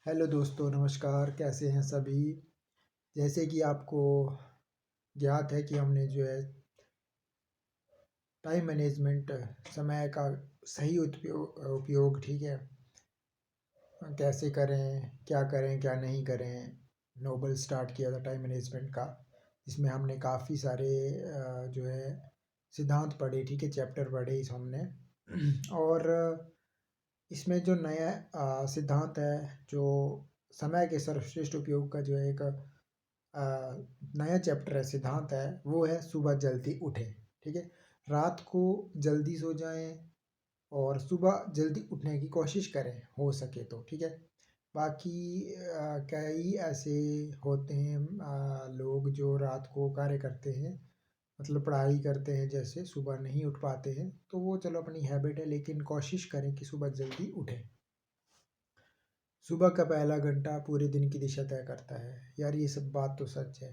Hello दोस्तों, नमस्कार। कैसे हैं सभी? जैसे कि आपको ज्ञात है कि हमने जो है टाइम मैनेजमेंट, समय का सही उपयोग, ठीक है, कैसे करें, क्या नहीं करें, नोबल स्टार्ट किया था टाइम मैनेजमेंट का। इसमें हमने काफ़ी सारे जो है सिद्धांत पढ़े, ठीक है, चैप्टर पढ़े इस हमने। और इसमें जो नया सिद्धांत है, जो समय के सर्वश्रेष्ठ उपयोग का जो है एक अ, नया चैप्टर है, सिद्धांत है, वो है सुबह जल्दी उठें। ठीक है, रात को जल्दी सो जाएं और सुबह जल्दी उठने की कोशिश करें हो सके तो। ठीक है, बाकी कई ऐसे होते हैं लोग जो रात को कार्य करते हैं, मतलब पढ़ाई करते हैं, जैसे सुबह नहीं उठ पाते हैं, तो वो चलो अपनी हैबिट है, लेकिन कोशिश करें कि सुबह जल्दी उठें। सुबह का पहला घंटा पूरे दिन की दिशा तय करता है। यार, ये सब बात तो सच है,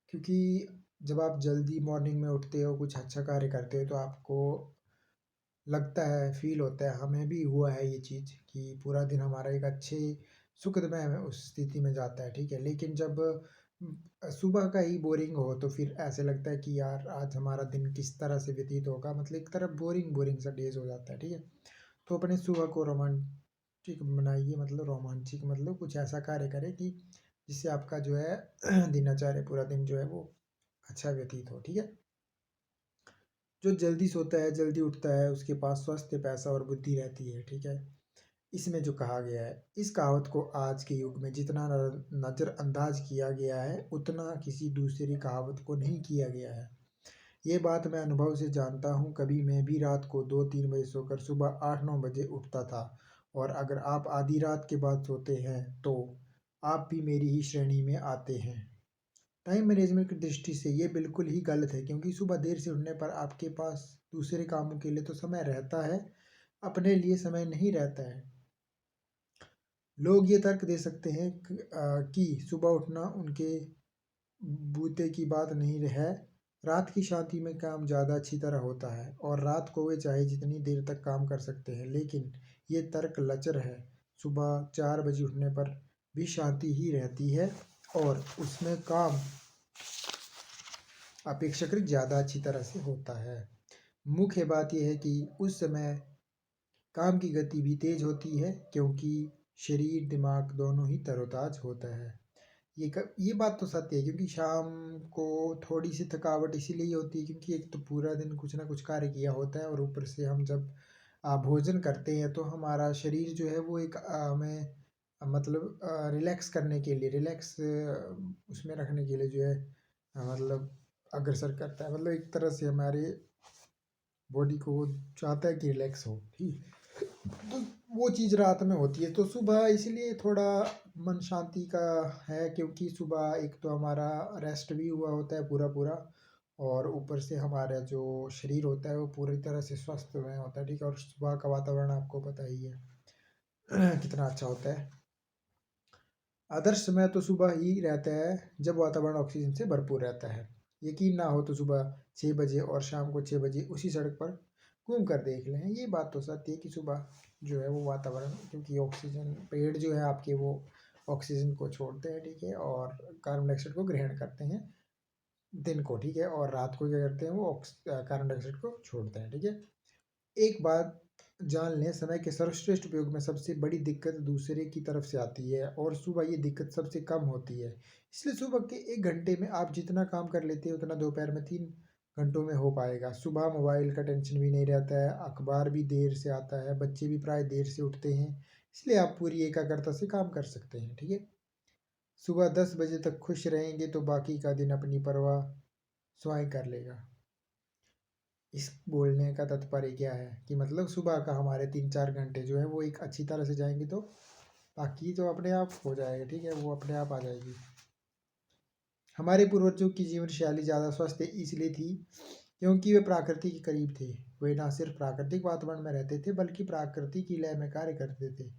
क्योंकि जब आप जल्दी मॉर्निंग में उठते हो, कुछ अच्छा कार्य करते हो, तो आपको लगता है, फील होता है, हमें भी हुआ है ये चीज़ कि पूरा दिन हमारा एक अच्छे सुखदमय में उस स्थिति में जाता है। ठीक है, लेकिन जब सुबह का ही बोरिंग हो, तो फिर ऐसे लगता है कि यार आज हमारा दिन किस तरह से व्यतीत होगा, मतलब एक तरह बोरिंग बोरिंग सा डेज हो जाता है। ठीक है, तो अपने सुबह को रोमांटिक बनाइए, मतलब रोमांचिक, मतलब कुछ ऐसा कार्य करें कि जिससे आपका जो है दिनचर्या, पूरा दिन जो है वो अच्छा व्यतीत हो। ठीक है, जो जल्दी सोता है, जल्दी उठता है, उसके पास स्वास्थ्य, पैसा और बुद्धि रहती है। ठीक है, इसमें जो कहा गया है, इस कहावत को आज के युग में जितना नज़रअंदाज किया गया है, उतना किसी दूसरी कहावत को नहीं किया गया है। ये बात मैं अनुभव से जानता हूँ। कभी मैं भी रात को 2-3 बजे सोकर सुबह 8-9 बजे उठता था, और अगर आप आधी रात के बाद सोते हैं तो आप भी मेरी ही श्रेणी में आते हैं। टाइम मैनेजमेंट की दृष्टि से ये बिल्कुल ही गलत है, क्योंकि सुबह देर से उठने पर आपके पास दूसरे कामों के लिए तो समय रहता है, अपने लिए समय नहीं रहता है। लोग ये तर्क दे सकते हैं कि सुबह उठना उनके बूते की बात नहीं है। रात की शांति में काम ज़्यादा अच्छी तरह होता है, और रात को वे चाहे जितनी देर तक काम कर सकते हैं, लेकिन ये तर्क लचर है। सुबह 4 बजे उठने पर भी शांति ही रहती है, और उसमें काम अपेक्षाकृत ज़्यादा अच्छी तरह से होता है। मुख्य बात यह है कि उस समय काम की गति भी तेज होती है, क्योंकि शरीर दिमाग दोनों ही तरोताज होता है। ये बात तो सत्य है, क्योंकि शाम को थोड़ी सी थकावट इसीलिए होती है, क्योंकि एक तो पूरा दिन कुछ ना कुछ कार्य किया होता है, और ऊपर से हम जब भोजन करते हैं, तो हमारा शरीर जो है वो एक हमें मतलब रिलैक्स करने के लिए, रिलैक्स उसमें रखने के लिए जो है मतलब अग्रसर करता है, मतलब एक तरह से हमारे बॉडी को वो चाहता है कि रिलैक्स हो। ठीक, तो वो चीज़ रात में होती है, तो सुबह इसीलिए थोड़ा मन शांति का है, क्योंकि सुबह एक तो हमारा रेस्ट भी हुआ होता है पूरा पूरा, और ऊपर से हमारा जो शरीर होता है वो पूरी तरह से स्वस्थ में होता है। ठीक है, और सुबह का वातावरण आपको पता ही है कितना अच्छा होता है। आदर्श समय तो सुबह ही रहता है, जब वातावरण ऑक्सीजन से भरपूर रहता है। यकीन ना हो तो सुबह 6 बजे और शाम को 6 बजे उसी सड़क पर घूम कर देख लें। ये बात तो सत्य है कि सुबह जो है वो वातावरण, क्योंकि ऑक्सीजन, पेड़ जो है आपके वो ऑक्सीजन को छोड़ते हैं, ठीक है, और कार्बन डाइऑक्साइड को ग्रहण करते हैं दिन को। ठीक है, और रात को क्या करते हैं, वो कार्बन डाइऑक्साइड को छोड़ते हैं। ठीक है, एक बात जान लें, समय के सर्वश्रेष्ठ उपयोग में सबसे बड़ी दिक्कत दूसरे की तरफ से आती है, और सुबह ये दिक्कत सबसे कम होती है। इसलिए सुबह के 1 घंटे में आप जितना काम कर लेते हैं, उतना दोपहर में 3 घंटों में हो पाएगा। सुबह मोबाइल का टेंशन भी नहीं रहता है, अखबार भी देर से आता है, बच्चे भी प्राय देर से उठते हैं, इसलिए आप पूरी एकाग्रता से काम कर सकते हैं। ठीक है, सुबह 10 बजे तक खुश रहेंगे तो बाकी का दिन अपनी परवाह स्वयं कर लेगा। इस बोलने का तात्पर्य क्या है कि मतलब सुबह का हमारे 3-4 घंटे जो है वो एक अच्छी तरह से जाएंगे, तो बाकी तो अपने आप हो जाएगा। ठीक है, वो अपने आप आ जाएगी। हमारे पूर्वजों की जीवन शैली ज़्यादा स्वस्थ इसलिए थी क्योंकि वे प्रकृति के करीब थे। वे न सिर्फ प्राकृतिक वातावरण में रहते थे, बल्कि प्रकृति की लय में कार्य करते थे।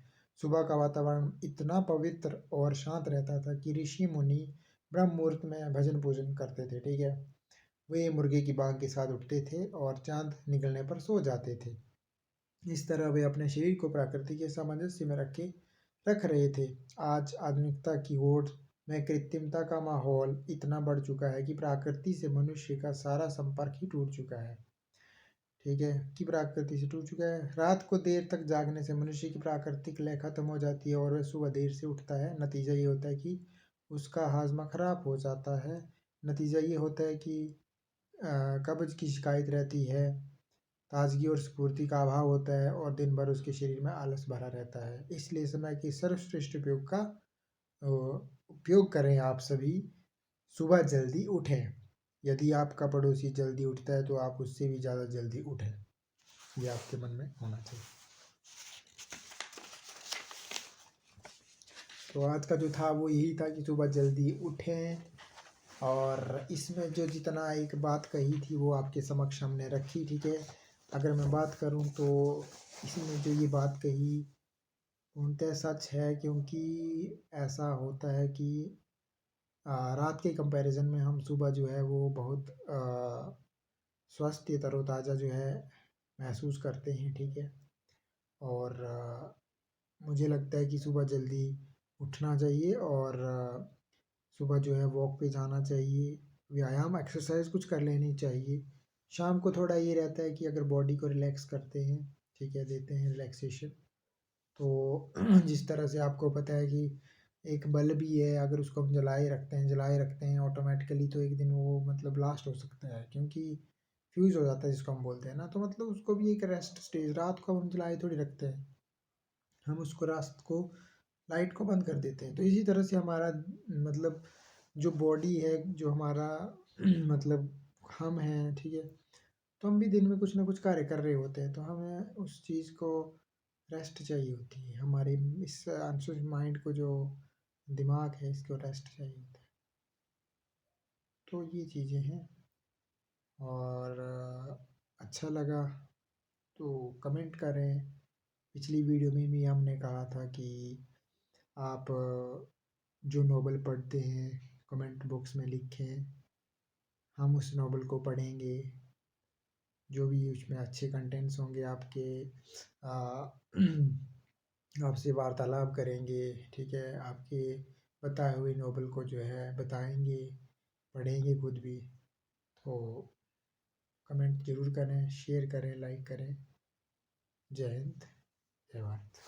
सुबह का वातावरण इतना पवित्र और शांत रहता था कि ऋषि मुनि ब्रह्म मुहूर्त में भजन पूजन करते थे। ठीक है, वे मुर्गे की बांग के साथ उठते थे और चांद निकलने पर सो जाते थे। इस तरह वे अपने शरीर को प्रकृति के सामंजस्य में रखे रख रहे थे। आज आधुनिकता की होड़ में कृत्रिमता का माहौल इतना बढ़ चुका है कि प्रकृति से मनुष्य का सारा संपर्क ही टूट चुका है। ठीक है, कि प्रकृति से टूट चुका है। रात को देर तक जागने से मनुष्य की प्राकृतिक लय खत्म हो जाती है और वह सुबह देर से उठता है। नतीजा ये होता है कि उसका हाजमा खराब हो जाता है। नतीजा ये होता है कि कब्ज की शिकायत रहती है, ताजगी और स्फूर्ति का अभाव होता है और दिन भर उसके शरीर में आलस भरा रहता है। इसलिए समय के सर्वश्रेष्ठ उपयोग का उपयोग करें आप सभी। सुबह जल्दी उठें। यदि आपका पड़ोसी जल्दी उठता है तो आप उससे भी ज़्यादा जल्दी उठें। ये आपके मन में होना चाहिए। तो आज का जो था वो यही था कि सुबह जल्दी उठें। और इसमें जो जितना एक बात कही थी वो आपके समक्ष हमने रखी। ठीक है, अगर मैं बात करूं तो इसमें जो ये बात कही पूर्णतः सच है, क्योंकि ऐसा होता है कि रात के कंपैरिजन में हम सुबह जो है वो बहुत स्वस्थ तरोताज़ा जो है महसूस करते हैं। ठीक है, और मुझे लगता है कि सुबह जल्दी उठना चाहिए और सुबह जो है वॉक पे जाना चाहिए, व्यायाम एक्सरसाइज कुछ कर लेनी चाहिए। शाम को थोड़ा ये रहता है कि अगर बॉडी को रिलैक्स करते हैं, ठीक है, देते हैं रिलैक्सेशन, तो जिस तरह से आपको पता है कि एक बल्ब भी है, अगर उसको हम जलाए रखते हैं ऑटोमेटिकली, तो एक दिन वो मतलब ब्लास्ट हो सकता है, क्योंकि फ्यूज़ हो जाता है जिसको हम बोलते हैं ना। तो मतलब उसको भी एक रेस्ट स्टेज, रात को हम जलाए थोड़ी रखते हैं, हम उसको रात को लाइट को बंद कर देते हैं। तो इसी तरह से हमारा मतलब जो बॉडी है, जो हमारा मतलब हम हैं, ठीक है, तो हम भी दिन में कुछ ना कुछ कार्य कर रहे होते हैं, तो हमें उस चीज़ को रेस्ट चाहिए होती है। हमारे इस अनसुच माइंड को, जो दिमाग है, इसको रेस्ट चाहिए होता है। तो ये चीज़ें हैं। और अच्छा लगा तो कमेंट करें। पिछली वीडियो में भी हमने कहा था कि आप जो नॉवल पढ़ते हैं कमेंट बॉक्स में लिखें, हम उस नॉवल को पढ़ेंगे। जो भी उसमें अच्छे कंटेंट्स होंगे आपके, आपसे वार्तालाप करेंगे। ठीक है, आपके बताए हुए नॉवल को जो है बताएंगे, पढ़ेंगे खुद भी। तो कमेंट ज़रूर करें, शेयर करें, लाइक करें। जय हिंद, जय भारत।